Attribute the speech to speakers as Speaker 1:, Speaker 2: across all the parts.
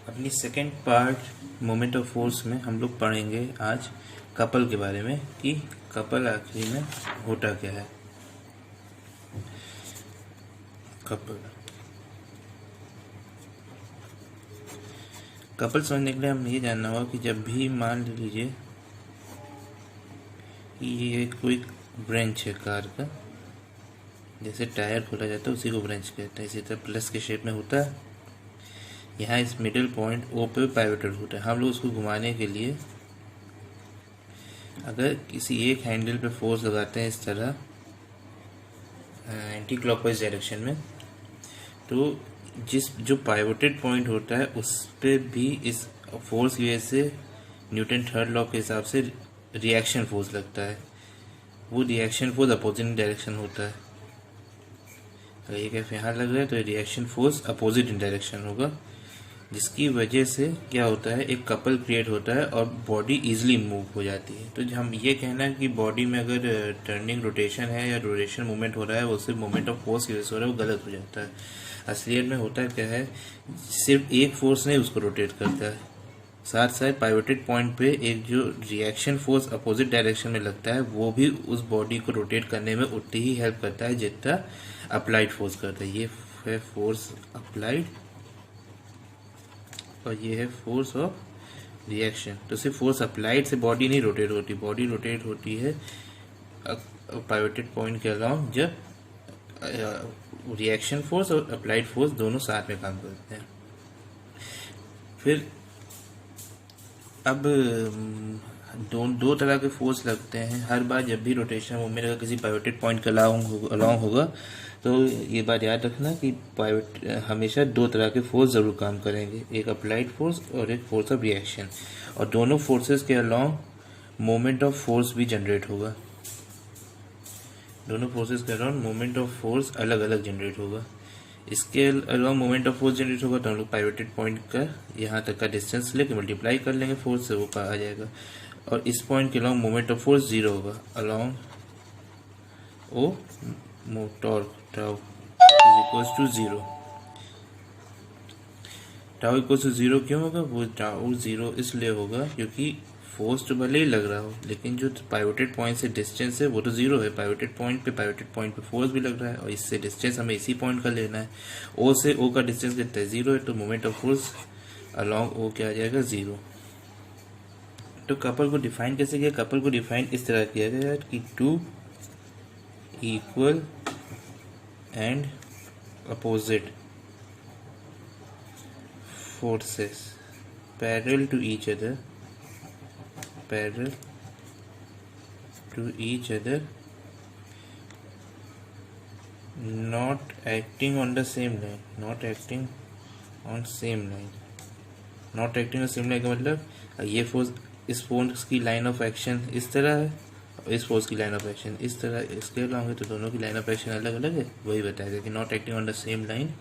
Speaker 1: अपनी second part moment of force में हम लोग पढ़ेंगे आज कपल के बारे में कि कपल आखिरी में होता क्या है। कपल समझने के लिए हम ये जानना होगा कि जब भी मान लीजिए कि ये कोई ब्रेंच है कार का, जैसे टायर खोला जाता है उसी को ब्रेंच कहते हैं, इसी तरह प्लस के शेप में होता है। यहाँ इस मिडिल पॉइंट ओ पे पाइवोटेड होता है। हम लोग उसको घुमाने के लिए अगर किसी एक हैंडल पे फोर्स लगाते हैं इस तरह एंटी क्लॉकवाइज डायरेक्शन में, तो जो पाइवोटेड पॉइंट होता है उस पे भी इस फोर्स की वजह से न्यूटन थर्ड लॉ के हिसाब से रिएक्शन फोर्स लगता है। वो रिएक्शन फोर्स अपोजिट डायरेक्शन होता है। तो ये कैसे यहाँ लग रहा है, तो रिएक्शन फोर्स अपोजिट डायरेक्शन होगा, जिसकी वजह से क्या होता है, एक कपल क्रिएट होता है और बॉडी इजीली मूव हो जाती है। तो हम ये कहना है कि बॉडी में अगर टर्निंग रोटेशन है या रोटेशन मूवमेंट हो रहा है, वो सिर्फ मूवमेंट ऑफ फोर्स की वजह से हो रहा है, वो गलत हो जाता है। असलियत में होता क्या है, सिर्फ एक फोर्स नहीं उसको रोटेट करता है, साथ साथ पाइवोटेड पॉइंट पे एक जो रिएक्शन फोर्स अपोजिट डायरेक्शन में लगता है वो भी उस बॉडी को रोटेट करने में उतनी ही हेल्प करता है जितना अप्लाइड फोर्स करता है। ये है फोर्स अप्लाइड और ये है फोर्स ऑफ रिएक्शन। तो सिर्फ फोर्स अप्लाइड से बॉडी नहीं रोटेट होती, बॉडी रोटेट होती है पाइवोटेड पॉइंट के अलाउंग जब रिएक्शन फोर्स और अप्लाइड फोर्स दोनों साथ में काम करते हैं। फिर अब दो तरह के फोर्स लगते हैं हर बार जब भी रोटेशन मूवमेंट अगर किसी पाइवोटेड पॉइंट के अलाउंग होगा। तो ये बात याद रखना कि हमेशा दो तरह के फोर्स जरूर काम करेंगे, एक अप्लाइड फोर्स और एक फोर्स ऑफ रिएक्शन, और दोनों फोर्सेस के अलाउंग मोमेंट ऑफ फोर्स भी जनरेट होगा। दोनों फोर्सेस के अलाउंग मोमेंट ऑफ फोर्स अलग अलग जनरेट होगा। इसके along moment of force generate होगा तो हम लोग पाइवोटेड पॉइंट का यहाँ तक का डिस्टेंस लेके मल्टीप्लाई कर लेंगे फोर्स से, वो आ जाएगा। और इस पॉइंट के along moment of force zero होगा along O torque tau is equals to zero. Tau equals to zero क्यों होगा, वो टाउ जीरो इसलिए होगा क्योंकि फोर्स तो भले ही लग रहा हो लेकिन जो पाइवोटेड पॉइंट से डिस्टेंस है वो तो जीरो है। पाइवोटेड पॉइंट पे फोर्स भी लग रहा है और इससे डिस्टेंस हमें इसी पॉइंट का लेना है। ओ से ओ का डिस्टेंस कितना है, जीरो है, तो मोमेंट ऑफ फोर्स अलोंग ओ क्या आ जाएगा, जीरो। तो कपल को डिफाइन कैसे किया, कपल को डिफाइन इस तरह किया गया कि two equal and opposite forces parallel to each other not acting on the same line, not acting on same line का मतलब ये फोर्स, इस फोर्स की लाइन ऑफ एक्शन इस तरह है और इस फोर्स की लाइन ऑफ एक्शन इस तरह, इसके अलावा तो दोनों की लाइन ऑफ एक्शन अलग अलग है। वही बताएगा कि not acting on the same line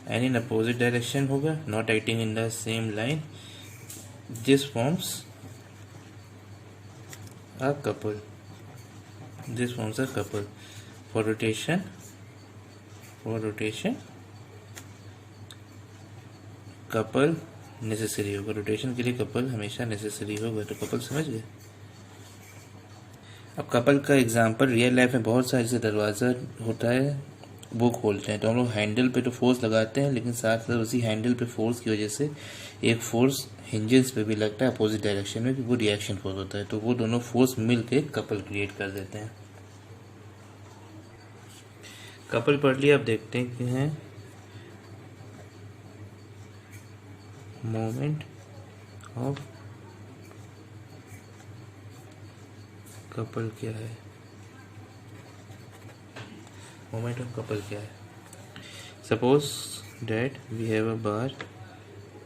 Speaker 1: and in opposite direction होगा, not acting in the same line, this forms a couple. This forms a couple. For rotation couple necessary होगा, rotation के लिए कपल हमेशा नेसेसरी होगा। तो couple समझ गए। अब कपल का एग्जांपल रियल लाइफ में बहुत सारे, जैसे दरवाज़ा होता है वो खोलते हैं तो हम लोग हैंडल पे तो फोर्स लगाते हैं, लेकिन साथ साथ उसी हैंडल पे फोर्स की वजह से एक फोर्स हिंजेस पे भी लगता है अपोजिट डायरेक्शन में, वो रिएक्शन फोर्स होता है। तो वो दोनों फोर्स मिलके कपल क्रिएट कर देते हैं। कपल पढ़ लिया, अब देखते हैं कि है मोमेंट ऑफ कपल क्या है। मोमेंट ऑफ कपल क्या है, suppose that we have a bar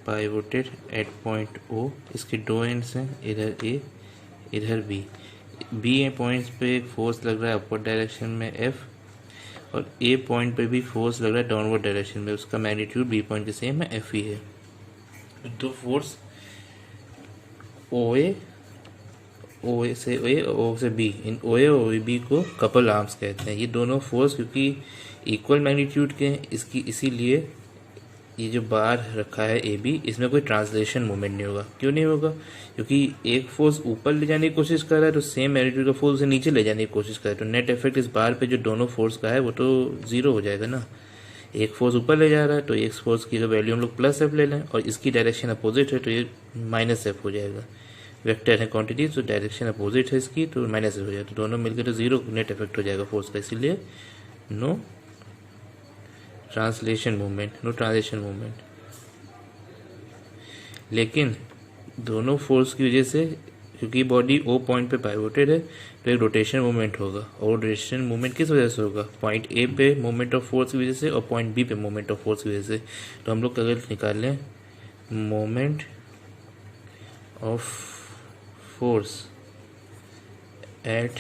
Speaker 1: pivoted at point O, इसके दो एंड्स हैं, इधर ए इधर बी। बी ए पॉइंट्स पे एक फोर्स लग रहा है अपवर्ड डायरेक्शन में एफ, और ए पॉइंट पे भी फोर्स लग रहा है डाउनवर्ड डायरेक्शन में, उसका मैग्नीट्यूड बी पॉइंट के सेम है, एफ ही है। दो फोर्स ओ ए से ए, ओ से बी, इन ओ ए और बी को कपल आर्म्स कहते हैं। ये दोनों फोर्स क्योंकि इक्वल मैग्नीट्यूड के हैं, इसीलिए ये जो बार रखा है ए बी, इसमें कोई ट्रांसलेशन मूवमेंट नहीं होगा। क्यों नहीं होगा? क्योंकि एक फोर्स ऊपर ले जाने की कोशिश कर रहा है तो सेम मैग्नीट्यूड का फोर्स उसे नीचे ले जाने की कोशिश कर रहा है, तो नेट इफेक्ट इस बार पे जो दोनों फोर्स का है वो तो जीरो हो जाएगा ना। एक फोर्स ऊपर ले जा रहा है तो एक फोर्स की वैल्यू हम लोग प्लस एफ ले लें, और इसकी डायरेक्शन अपोजिट है तो ये माइनस एफ हो जाएगा। वेक्टर है क्वांटिटी, तो डायरेक्शन अपोजिट है इसकी, तो माइनस एफ हो जाएगा, तो दोनों मिलकर तो जीरो नेट इफेक्ट हो जाएगा फोर्स का, इसीलिए no translation movement, no translation movement. लेकिन दोनों फोर्स की वजह से, क्योंकि बॉडी ओ पॉइंट पे पाइवोटेड है, तो एक रोटेशन मूवमेंट होगा, और रोटेशन मूवमेंट किस वजह से होगा? पॉइंट ए पे मूवमेंट ऑफ फोर्स की वजह से और पॉइंट बी पे मूवमेंट ऑफ फोर्स की वजह से। तो हम लोग अगर निकाल लें मूवमेंट ऑफ फोर्स एट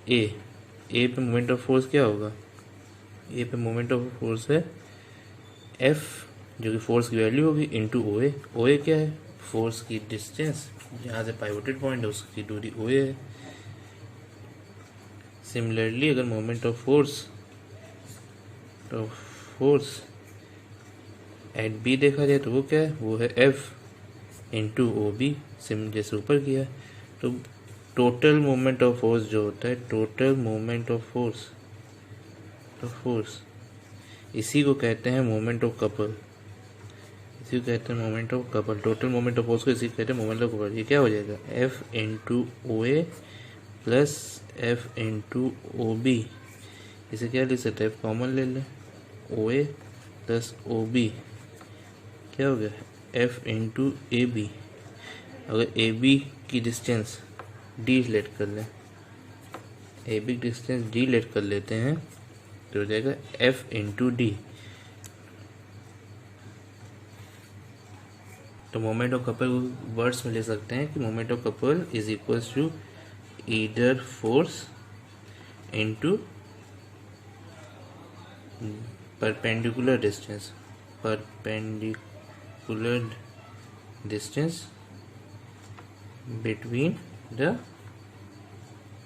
Speaker 1: ए पे मूवमेंट ऑफ फोर्स क्या होगा? ए पे मोमेंट ऑफ फोर्स है एफ, जो कि फोर्स की वैल्यू होगी, इंटू ओ ए। ओ ए क्या है? फोर्स की डिस्टेंस, जहाँ से पाइवोटेड पॉइंट है उसकी दूरी ओ ए है। सिमिलरली अगर moment of force at B देखा जाए तो वो क्या है? वो है एफ इंटू ओ बी, सिम जैसे ऊपर किया है। तो टोटल मोमेंट ऑफ फोर्स जो होता है, टोटल मोमेंट ऑफ फोर्स, इसी को कहते हैं मोमेंट ऑफ कपल, इसी को कहते हैं moment of couple. Total moment of force को इसी को कहते हैं मोमेंट ऑफ कपल। ये क्या हो जाएगा? F into O A plus F into O B. इसे क्या लिख सकते हैं? एफ कॉमन ले लें, ओ ए प्लस ओ बी क्या हो गया? F into A B. अगर ए बी की डिस्टेंस डी लेट कर लें, ए बी की डिस्टेंस डी लेट कर लेते हैं तो हो जाएगा एफ इंटू डी। तो मोमेंट ऑफ कपल वर्ड्स में ले सकते हैं कि moment of couple is equal to either force into perpendicular distance between the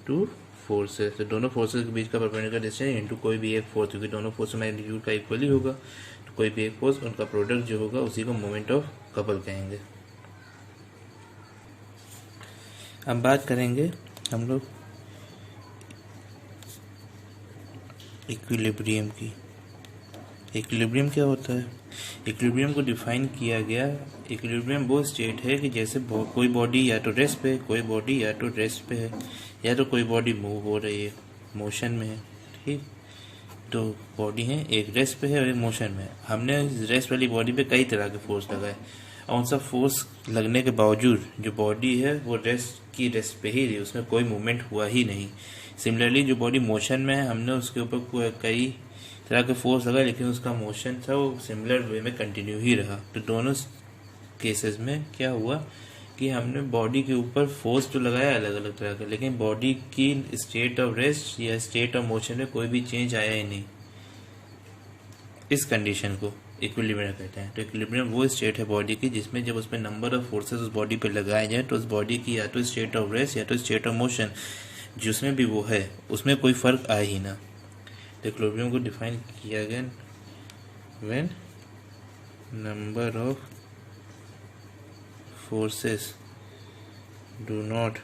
Speaker 1: two forces. तो दोनों फोर्सेस के बीच का परपेंडिकुलर डिस्टेंस इंटू कोई भी एक फोर्स, क्योंकि दोनों फोर्स मैग्नीट्यूड का इक्वली होगा, तो कोई भी एक फोर्स उनका प्रोडक्ट जो होगा उसी को मोमेंट ऑफ कपल कहेंगे। अब बात करेंगे हम लोग इक्विलिब्रियम की। इक्विलिब्रियम क्या होता है? इक्विलिब्रियम को डिफाइन किया गया, इक्विलिब्रियम वो स्टेट है कि जैसे कोई बॉडी या तो रेस्ट पे है, कोई बॉडी या तो रेस्ट पे है, या तो कोई बॉडी मूव हो रही है, मोशन में है, ठीक। तो बॉडी है, एक रेस्ट पे है और एक मोशन में है। हमने रेस्ट वाली बॉडी पे कई तरह के फोर्स लगाए, और उन सब फोर्स लगने के बावजूद जो बॉडी है वो रेस्ट पे ही रही, उसमें कोई मूवमेंट हुआ ही नहीं। सिमिलरली जो बॉडी मोशन में है, हमने उसके ऊपर कई तरह के फोर्स लगा, लेकिन उसका मोशन था वो सिमिलर वे में कंटिन्यू ही रहा। तो दोनों केसेस में क्या हुआ कि हमने बॉडी के ऊपर फोर्स तो लगाया अलग अलग तरह का, लेकिन बॉडी की स्टेट ऑफ रेस्ट या स्टेट ऑफ मोशन में कोई भी चेंज आया ही नहीं। इस कंडीशन को इक्विलिब्रियम कहते हैं। तो इक्विलिब्रियम वो स्टेट है बॉडी की जिसमें जब उसमें नंबर ऑफ फोर्सेस उस बॉडी पे लगाए जाए तो उस बॉडी की या तो स्टेट ऑफ रेस्ट या तो स्टेट ऑफ मोशन जिसमें भी वो है उसमें कोई फर्क आए ही ना। तो इक्विलिब्रियम को डिफाइन किया गया when number of forces do not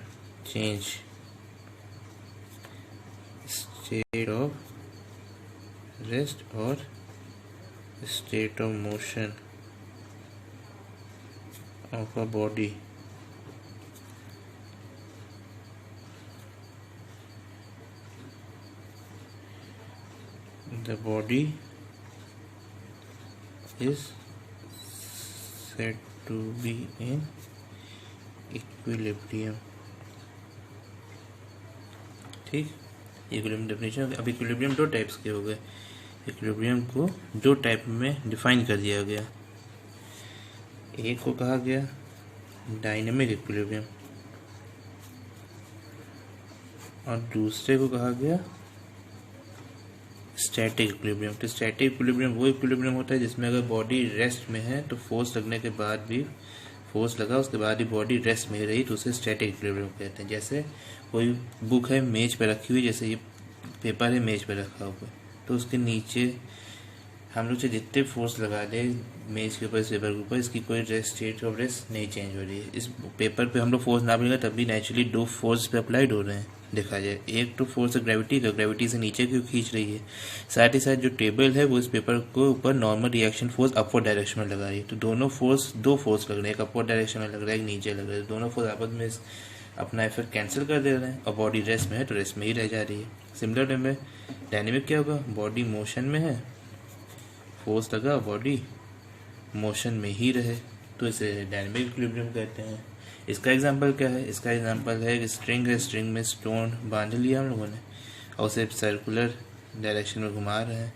Speaker 1: change state of rest और state of motion of a body the body is said to be in equilibrium। ठीक, इक्विलिब्रियम डेफिनेशन। अब इक्विलिब्रियम दो टाइप्स के हो गए। इक्विलिब्रियम को दो टाइप में डिफाइन कर दिया गया। एक को कहा गया डायनेमिक इक्विलिब्रियम और दूसरे को कहा गया स्टैटिक इक्विलिब्रियम। तो स्टैटिक इक्विलिब्रियम वो इक्विलिब्रियम होता है जिसमें अगर बॉडी रेस्ट में है तो फोर्स लगने के बाद भी, फोर्स लगा उसके बाद ही बॉडी रेस्ट में ही रही तो उसे स्टैटिक इक्विलिब्रियम कहते हैं। जैसे कोई बुक है मेज पे रखी हुई, जैसे ये पेपर है मेज पे रखा हुआ, तो उसके नीचे हम लोग से जितने फोर्स लगा दे मेज के ऊपर, इस पेपर के ऊपर, इसकी कोई स्टेट ऑफ रेस्ट नहीं चेंज हो रही है। इस पेपर पे हम लोग फोर्स ना मिलेगा तब भी नेचुरली दो फोर्स पे अप्लाइड हो रहे हैं देखा जाए। एक तो फोर्स है ग्रेविटी का, ग्रेविटी से नीचे क्यों खींच रही है, साथ ही साथ जो टेबल है वो इस पेपर को ऊपर normal reaction force upward direction में लगा रही है। तो दोनों फोर्स, दो फोर्स लग रहे हैं, एक अपवर्ड डायरेक्शन में लग रहा है, एक नीचे लग रहा है। दोनों फोर्स आपस में अपना इफेक्ट कैंसिल कर दे रहे हैं और बॉडी रेस्ट में है तो रेस्ट में ही रह जा रही है। सिमिलर वे में डायनेमिक क्या होगा, बॉडी मोशन में है, फोर्स लगा, बॉडी मोशन में ही रहे, तो इसे डायनेमिक इक्विलिब्रियम कहते हैं। इसका एग्जांपल क्या है, इसका एग्जांपल है कि स्ट्रिंग है, स्ट्रिंग में स्टोन बांध लिया हम लोगों ने और उसे सर्कुलर डायरेक्शन में घुमा रहे हैं,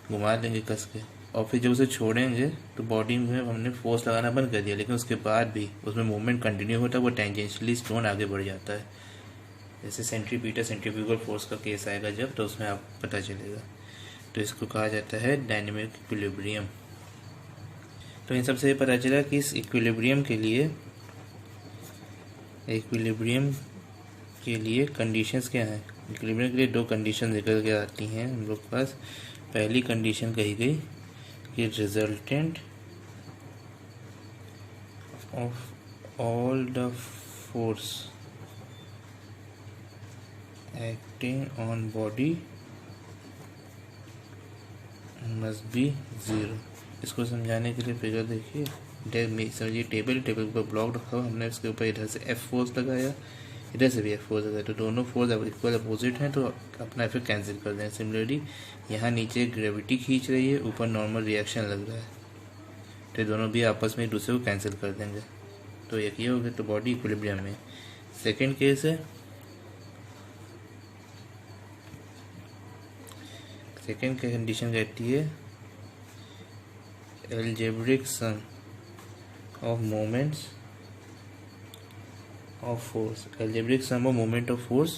Speaker 1: घुमा देंगे कस के, और फिर जब उसे छोड़ेंगे तो बॉडी में हमने फोर्स लगाना बंद कर दिया, लेकिन उसके बाद भी उसमें मूवमेंट कंटिन्यू होता है, वो टेंजेंशियली स्टोन आगे बढ़ जाता है। जैसे सेंट्रीपीटल सेंट्रीफ्यूगल फोर्स का केस आएगा जब, तो उसमें आप पता चलेगा। तो इसको कहा जाता है डायनेमिक इक्विलिब्रियम। तो इन सबसे पता चला कि इस इक्विलिब्रियम के लिए कंडीशंस क्या हैं। इक्विलिब्रियम के लिए दो कंडीशन निकल के आती हैं हम लोग के पास। पहली कंडीशन कही गई कि resultant of all the force acting on body must be zero. इसको समझाने के लिए फिगर देखिए, समझिए टेबल के ऊपर ब्लॉक रखा हुआ, हमने उसके ऊपर इधर से एफ फोर्स लगाया, इधर से भी एफ फोर्स लगाया, तो दोनों फोर्स इक्वल अपोजिट हैं तो अपना इफेक्ट कैंसिल कर दें। सिमिलरली यहाँ नीचे ग्रेविटी खींच रही है, ऊपर नॉर्मल रिएक्शन लग रहा है, तो दोनों भी आपस में एक दूसरे को कैंसिल कर देंगे, तो एक ये हो गया, तो बॉडी इक्विलिब्रियम में। सेकेंड केस है, सेकेंड कंडीशन कहती है algebraic sum of moments of force, algebraic sum of moment of force,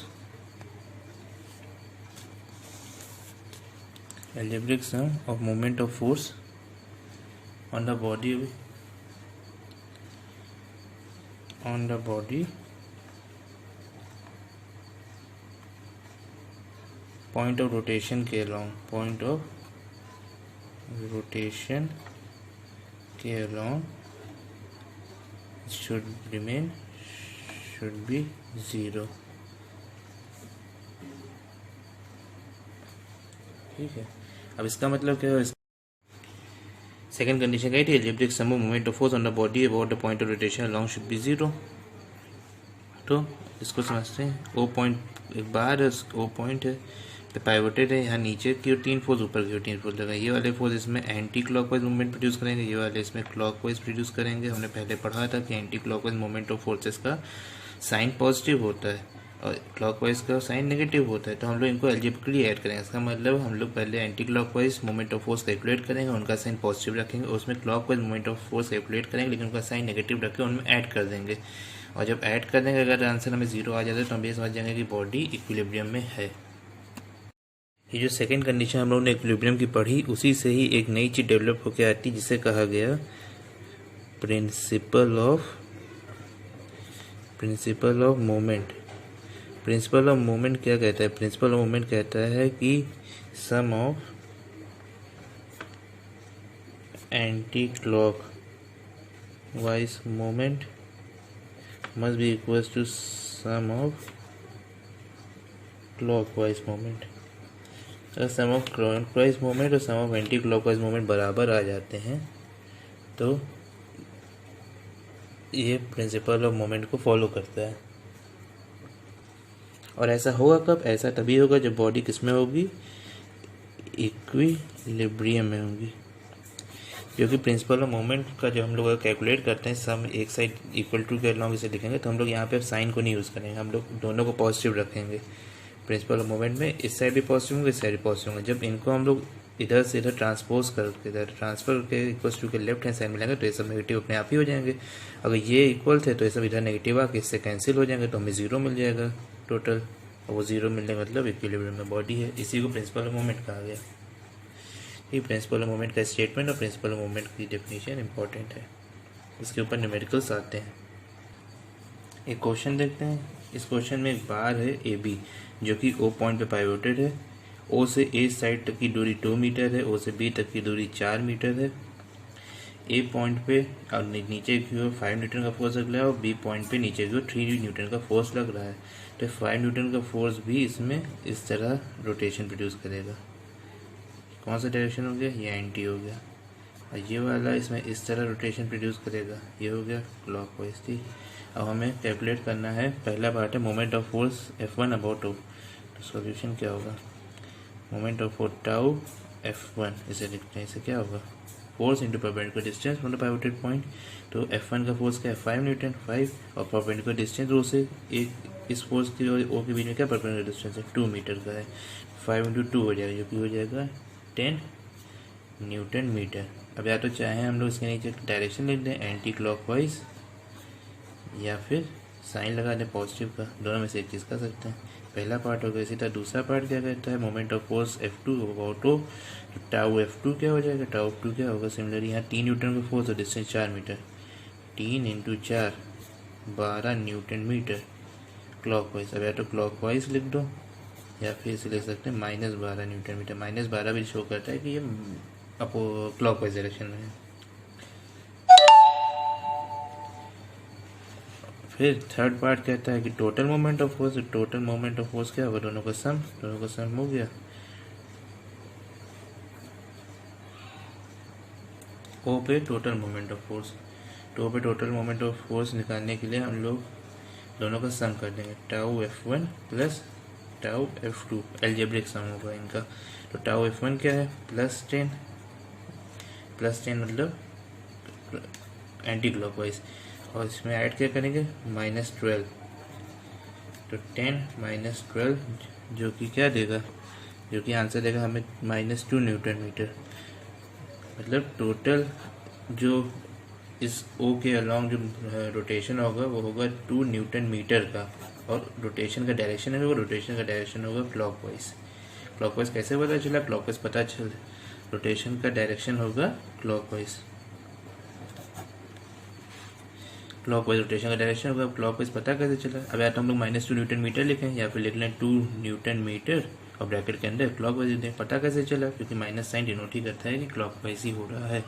Speaker 1: algebraic sum of moment of force on the body point of rotation के along, point of rotation के along should be zero। ठीक है, अब इसका मतलब क्या है, second condition क्या थी, algebraic sum of moment of force on the body about the point of rotation along should be zero. तो इसको समझते हैं, ओ पॉइंट एक बार ओ पॉइंट है तो पाइवोटेड है, यहाँ नीचे की ओर तीन फोर्स, ऊपर की ओर तीन फोर्स लगा, ये वाले फोर्स इसमें एंटी क्लॉकवाइज मूवमेंट प्रोड्यूस करेंगे, ये वाले इसमें क्लॉकवाइज प्रोड्यूस करेंगे। हमने पहले पढ़ा था कि anti clockwise moment of forces का साइन पॉजिटिव होता है और क्लॉकवाइज का साइन नेगेटिव होता है, तो हम लोग इनको एल्जेब्रिकली ऐड करेंगे। इसका मतलब हम लोग पहले anti clockwise moment of force calculate करेंगे, उनका साइन पॉजिटिव रखेंगे, उसमें clockwise moment of force calculate करेंगे लेकिन उनका साइन नेगेटिव रख के उनमें ऐड कर देंगे, और जब ऐड कर देंगे अगर आंसर हमें जीरो आ जाता है तो हम ये समझ जाएंगे कि बॉडी इक्विलिब्रियम में है। ये जो सेकंड कंडीशन हम लोगों ने इक्विलिब्रियम की पढ़ी, उसी से ही एक नई चीज डेवलप होकर आती जिसे कहा गया principle of moment. Principle of moment क्या कहता है, प्रिंसिपल ऑफ मोमेंट कहता है कि sum of anti clockwise moment must be equal to sum of clockwise moment. अगर सम ऑफ क्लॉकवाइज मोमेंट और sum of anti clockwise moment बराबर आ जाते हैं तो ये प्रिंसिपल ऑफ मोमेंट को फॉलो करता है। और ऐसा होगा कब, ऐसा तभी होगा जब बॉडी किस में होगी, इक्विलिब्रियम में होगी, क्योंकि प्रिंसिपल ऑफ मोमेंट का जब हम लोग कैलकुलेट करते हैं सम एक साइड इक्वल टू के अलॉन्ग इसे लिखेंगे, तो हम लोग यहाँ पे साइन को नहीं यूज़ करेंगे, हम लोग दोनों को पॉजिटिव रखेंगे। प्रिंसिपल ऑफ मोमेंट में इस साइड भी पॉजिटिव होंगे, इस साइड भी पॉजिटिव होंगे। जब इनको हम लोग इधर से इधर ट्रांसपोज करके इधर ट्रांसफर के इक्वल टू के लेफ्ट हैंड साइड मिलेंगे तो ये सब नेगेटिव अपने आप ही हो जाएंगे। अगर ये इक्वल थे तो ये सब इधर नेगेटिव आके इससे कैंसिल हो जाएंगे तो हमें जीरो मिल जाएगा टोटल, और वो जीरो मिलने का मतलब इक्विलिब्रियम में बॉडी है। इसी को प्रिंसिपल ऑफ मोमेंट कहा गया। ये प्रिंसिपल ऑफ मोमेंट का स्टेटमेंट और प्रिंसिपल ऑफ मोमेंट की डेफिनेशन इंपॉर्टेंट है, इसके ऊपर न्यूमेरिकल्स आते हैं। एक क्वेश्चन देखते हैं। इस क्वेश्चन में एक बार है ए बी जो कि ओ पॉइंट पे पाइवोटेड है, ओ से ए साइड तक की दूरी 2 मीटर है, ओ से बी तक की दूरी 4 मीटर है। ए पॉइंट पे और नीचे की ओर 5 न्यूटन का फोर्स लग रहा है और बी पॉइंट पे नीचे की ओर 3 न्यूटन का फोर्स लग रहा है। तो 5 न्यूटन का फोर्स भी इसमें इस तरह रोटेशन प्रोड्यूस करेगा। कौन सा डायरेक्शन हो गया, ये एंटी हो गया। और ये वाला इसमें इस तरह रोटेशन प्रोड्यूस करेगा, ये हो गया क्लॉकवाइज। ठीक, अब हमें कैलकुलेट करना है, पहला पार्ट है moment of force F1 about O। तो सॉल्यूशन क्या होगा, moment of force tau F1, इसे लिखते हैं, इसे क्या होगा, force into perpendicular distance from the pivoted point. तो F1 का फोर्स क्या है, 5 न्यूटन, 5, और परपेंडिकुलर डिस्टेंस ओ से एक इस फोर्स की और ओ के बीच में क्या परपेंडिकुलर डिस्टेंस है, 2 मीटर का है। 5 इंटू 2 हो जाएगा, जो कि हो जाएगा 10 न्यूटन मीटर। अब या तो चाहे हम लोग इसके नीचे डायरेक्शन लिख दें एंटी क्लॉकवाइज, या फिर साइन लगा दें पॉजिटिव का, दोनों में से एक चीज़ कर सकते हैं। पहला पार्ट हो गया। इसी तरह दूसरा पार्ट क्या कहता है, moment of force F2 about O। तो टाउ F2 क्या हो जाएगा, टाउ F2 क्या होगा, सिमिलरली यहाँ 3 न्यूटन का फोर्स और distance 4 metre, 3 into 4 12 newton metre clockwise. अब या तो क्लॉकवाइज लिख दो या फिर इसे लिख सकते हैं -12 न्यूटन मीटर। -12 भी शो करता है कि ये आपको क्लॉकवाइज डायरेक्शन में है। फिर थर्ड पार्ट कहता है कि total moment of force. Total moment of force क्या होगा, दोनों का सम हो गया। ओ पे टोटल मोमेंट ऑफ फोर्स, तो पे टोटल मोमेंट ऑफ फोर्स निकालने के लिए हम लोग दोनों का सम कर देंगे, tau F1 plus tau F2, algebraic sum होगा इनका। तो टाउ F1 क्या है, +10 मतलब एंटी क्लॉकवाइज, और इसमें ऐड क्या करेंगे, -12। तो 10 - 12 जो कि क्या देगा, जो कि आंसर देगा हमें -2 न्यूटन मीटर। मतलब टोटल जो इस ओ के अलॉन्ग जो रोटेशन होगा वो होगा 2 न्यूटन मीटर का, और रोटेशन का डायरेक्शन है, वो रोटेशन का डायरेक्शन होगा क्लॉकवाइज। क्लॉकवाइज कैसे पता चला, क्लॉकवाइज पता चल, रोटेशन का डायरेक्शन होगा क्लॉकवाइज, क्लॉकवाइज रोटेशन का डायरेक्शन होगा, क्लॉकवाइज पता कैसे चला। अब या तो हम लोग -2 न्यूटन मीटर लिखें या फिर लिख लें 2 न्यूटन मीटर और ब्रैकेट के अंदर क्लॉकवाइज दें। पता कैसे चला, क्योंकि माइनस साइन डिनोट ही करता है कि क्लॉकवाइज ही हो रहा है।